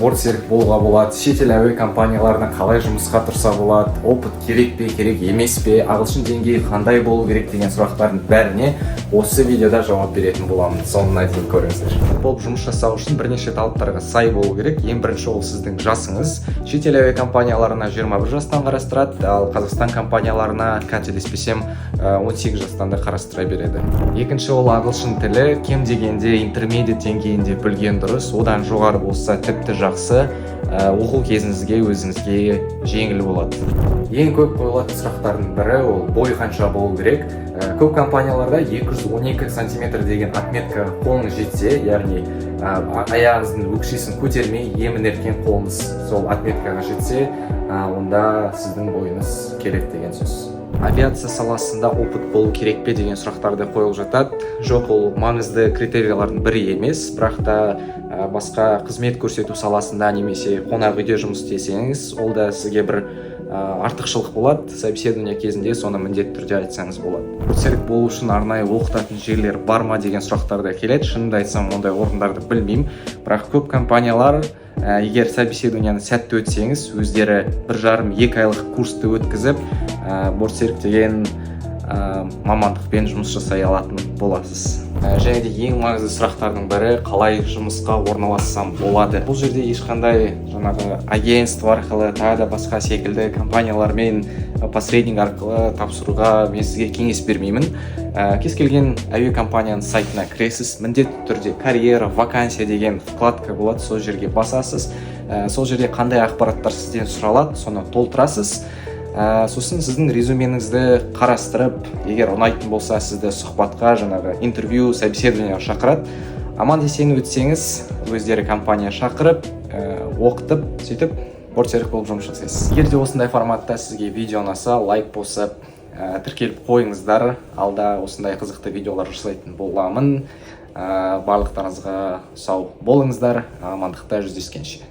бортсерік болуға болады, шетел әуе компанияларына қалай жұмысқа тұрса болады, опыт керек пе, керек емес пе, ағылшын деңгейі қандай болу керек деген сұрақтардың бәріне осы видеода жауап беретін боламын. Соңына дейін көріңіздер. Болып жұмыс жасау үшін бірнеше талаптарға сай болу керек. Ең бірінші ол сіздің жасыңыз. Шетел әуе компанияларына 21 жастан қарастырады, ал Қазақстан компанияларына қателеспесем 18 жастан да қарастыра береді. Екінші ол ағылшын тілі, кем дегенде интермедиат деңгейінде білген дұрыс, одан жоғары болса тіпті жақсы, оқу кезіңізге өзіңізге жеңіл болады. Ең көп қойылатын сұрақтардың бірі ол бой қанша болу керек. Көп компанияларда 212 сантиметр деген отметка қолыңыз жетсе, яғни аяғыңыздың өкшесін көтермей емін-еркін қолыңыз сол отметкаға жетсе, онда сіздің бойыңыз керек деген сөз. Авиация саласында опыт болу керек пе деген сұрақтарды қойылып жатады. Жоқ, ол маңызды критериялардың бірі емес, бірақ та басқа қызмет көрсету саласында немесе қонақ үйде жұмыс істесеңіз, ол да сізге бір артықшылық болады. Собеседование кезінде соны міндетті түрде айтсаңыз болады. Бортсерік болу үшін арнайы оқытатын жерлер бар ма деген сұрақтар да келеді. Шынымды айтсам, ондай орындарды білмеймін, бірақ көп компаниялар егер собеседованияны сәтті өтсеңіз, өздері 1,5-2 айлық курсты өткізіп, бортсерік деген мамандықпен жұмыс жасай алатын боласыз. Және де ең маңызды сұрақтардың бірі, қалай жұмысқа орналассам болады. Бұл жерде ешқандай жаңағы агентство арқылы, тағы да басқа секілді компаниялармен посредник арқылы тапсыруға мен сізге кеңес бермеймін. Кез келген әуе компанияның сайтына кіресіз, міндетті түрде карьера, вакансия деген вкладка болады, сол жерге басасыз. Сол жерде қандай ақпараттар сізден сұралады, соны толтырасыз. Сосын сіздің резюмеңізді қарастырып, егер ұнайтын болса, сізді сұхбатқа, жаңағы интервью, собеседование шақырады. Аман есен өтсеңіз, өздері компания шақырып, оқытып, сөйтіп бортсерік болып жұмыс жасайсыз. Егер де осындай форматта сізге видео ұнаса, лайк басып, тіркеліп қойыңыздар. Алда осындай қызықты видеолар жасайтын боламын. Барлықтарыңызға сау болыңыздар. Амандықта жүздескенше.